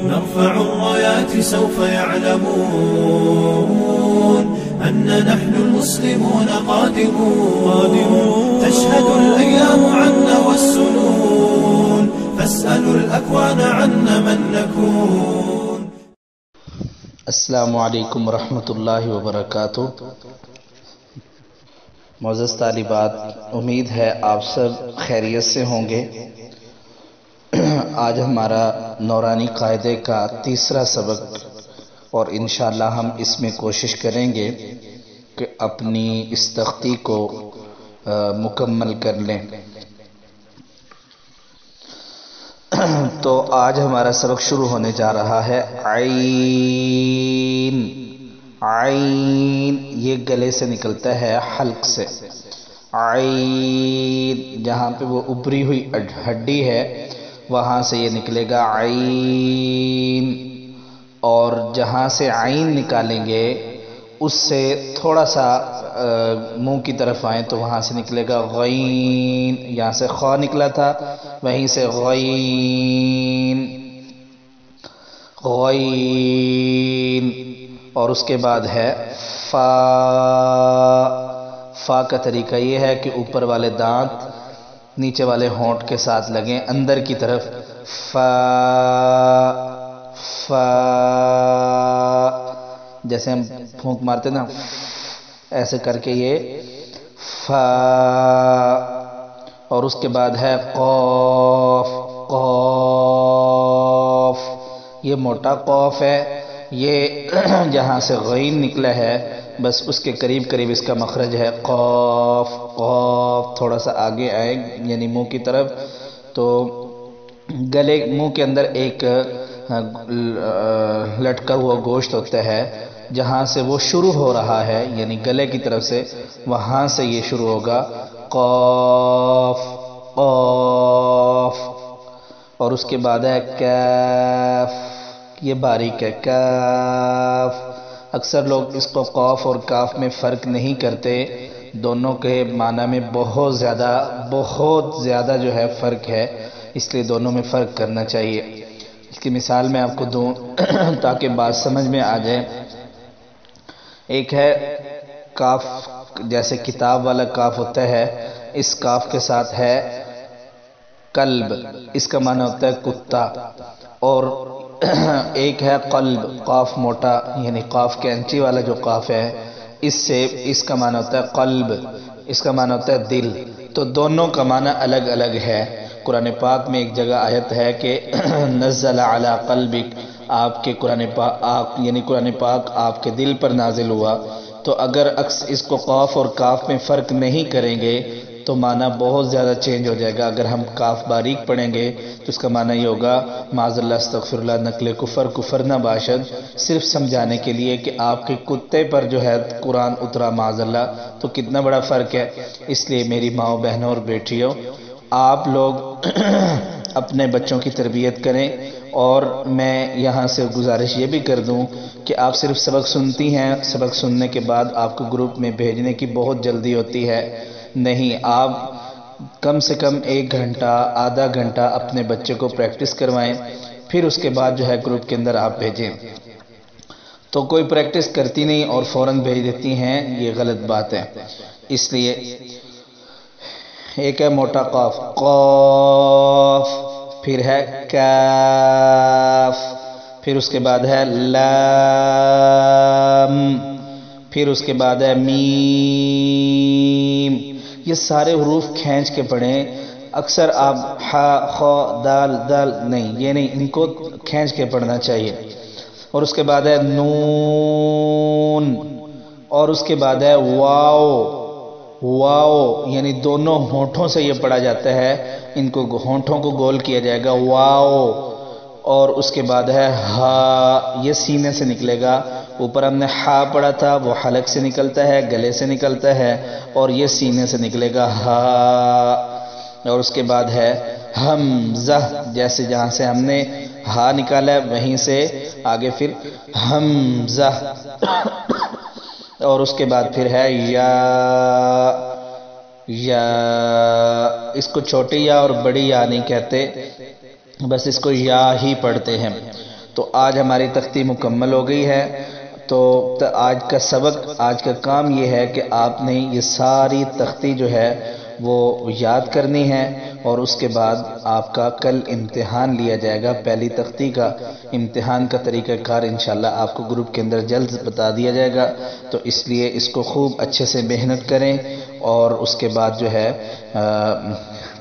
نرفع الرايات سوف يعلمون أن نحن المسلمون قادمون تشهد الأيام عنا والسنون فاسألوا الأكوان عنا من نكون. السلام علیکم ورحمۃ اللہ وبرکاتہ. معزز طالبات، امید ہے آپ سب خیریت سے ہوں گے. آج ہمارا نورانی قاعدے کا تیسرا سبق اور انشاءاللہ ہم اس میں کوشش کریں گے کہ اپنی اس تختی کو مکمل کر لیں. تو آج ہمارا سبق شروع ہونے جا رہا ہے. عین، عین یہ گلے سے نکلتا ہے حلق سے. عین جہاں پہ وہ ابری ہوئی ہڈی ہے وہاں سے یہ نکلے گا عین. اور جہاں سے عین نکالیں گے اس سے تھوڑا سا منہ کی طرف آئیں تو وہاں سے نکلے گا غین. یہاں سے خا نکلا تھا وہیں سے غین، غین. اور اس کے بعد ہے فا. فا کا طریقہ یہ ہے کہ اوپر والے دانت نیچے والے ہونٹ کے ساتھ لگیں اندر کی طرف. فا، فا جیسے ہم پھونک مارتے نا ایسے کر کے یہ فا. اور اس کے بعد ہے قاف. قاف یہ موٹا قاف ہے. یہ جہاں سے غین نکلا ہے بس اس کے قریب قریب اس کا مخرج ہے قاف. قاف تھوڑا سا آگے آئے یعنی منہ کی طرف تو گلے منہ کے اندر ایک لٹکا ہوا گوشت ہوتا ہے جہاں سے وہ شروع ہو رہا ہے یعنی گلے کی طرف سے وہاں سے یہ شروع ہوگا قاف. قاف. اور اس کے بعد ہے کاف. یہ باریک ہے کاف. اکثر لوگ اس کو قاف اور کاف میں فرق نہیں کرتے. دونوں کے معنی میں بہت زیادہ جو ہے فرق ہے، اس لیے دونوں میں فرق کرنا چاہیے. اس کی مثال میں آپ کو دوں تاکہ بات سمجھ میں آ جائے. ایک ہے کاف جیسے کتاب والا کاف ہوتا ہے، اس کاف کے ساتھ ہے قلب، اس کا معنی ہوتا ہے کتا. اور ایک ہے قلب، قاف موٹا یعنی قاف کے انچی والا جو قاف ہے اس کا معنی ہوتا ہے قلب، اس کا معنی ہوتا ہے دل. تو دونوں کا معنی الگ الگ ہے. قرآن پاک میں ایک جگہ آیت ہے کہ نزل علی قلبک، آپ کے قرآن پاک آپ کے دل پر نازل ہوا. تو اگر اس کو قاف اور کاف میں فرق نہیں کریں گے تو معنی بہت زیادہ چینج ہو جائے گا. اگر ہم کاف باریک پڑھیں گے تو اس کا معنی یہ ہوگا معاذ اللہ استغفر اللہ نقل کفر نہ باشد، صرف سمجھانے کے لیے کہ آپ کے کتے پر جو ہے قرآن اترا معاذ اللہ. تو کتنا بڑا فرق ہے. اس لیے میری ماؤں بہنوں اور بیٹیوں، آپ لوگ اپنے بچوں کی تربیت کریں. اور میں یہاں سے گزارش یہ بھی کر دوں کہ آپ صرف سبق سنتی ہیں، سبق سننے کے بعد آپ کو گروپ میں بھیجنے کی بہت جلدی ہوتی ہے. نہیں، آپ کم سے کم 1 گھنٹہ آدھا گھنٹہ اپنے بچے کو پریکٹس کروائیں، پھر اس کے بعد جو ہے گروپ کے اندر آپ بھیجیں. تو کوئی پریکٹس کرتی نہیں اور فوراً بھیج دیتی ہیں، یہ غلط بات ہے. اس لیے ایک ہے موٹا قاف قاف، پھر ہے کاف، پھر اس کے بعد ہے لام، پھر اس کے بعد ہے میم. یہ سارے حروف کھینچ کے پڑھیں. اکثر آپ ہا خا دال دال نہیں ان کو کھینچ کے پڑھنا چاہیے. اور اس کے بعد ہے نون، اور اس کے بعد ہے واو. واو یعنی دونوں ہونٹوں سے یہ پڑھا جاتا ہے، ان کو ہونٹوں کو گول کیا جائے گا واو. اور اس کے بعد ہے ہا، یہ سینے سے نکلے گا. اوپر ہم نے ہا پڑھا تھا، وہ حلق سے نکلتا ہے، گلے سے نکلتا ہے، اور یہ سینے سے نکلے گا ہا. اور اس کے بعد ہے حمزہ، جیسے جہاں سے ہم نے ہا نکالا ہے وہیں سے آگے پھر حمزہ. اور اس کے بعد پھر ہے یا. یا اس کو چھوٹی یا اور بڑی یا نہیں کہتے، بس اس کو یا ہی پڑھتے ہیں. تو آج ہماری تختی مکمل ہو گئی ہے۔ تو آج کا سبق، آج کا کام یہ ہے کہ آپ نے یہ ساری تختی جو ہے وہ یاد کرنی ہے، اور اس کے بعد آپ کا کل امتحان لیا جائے گا۔ پہلی تختی کا امتحان کا طریقہ کار انشاءاللہ آپ کو گروپ کے اندر جلد بتا دیا جائے گا، تو اس لیے اس کو خوب اچھے سے محنت کریں، اور اس کے بعد جو ہے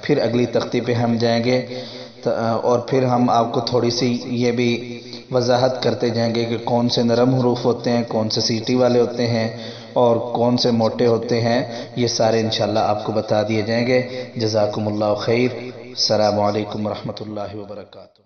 پھر اگلی تختی پہ ہم جائیں گے، اور پھر ہم آپ کو تھوڑی سی یہ بھی وضاحت کرتے جائیں گے کہ کون سے نرم حروف ہوتے ہیں، کون سے سیٹی والے ہوتے ہیں، اور کون سے موٹے ہوتے ہیں۔ یہ سارے انشاءاللہ آپ کو بتا دیے جائیں گے۔ جزاکم اللہ خیر۔ السلام علیکم ورحمۃ اللہ وبرکاتہ۔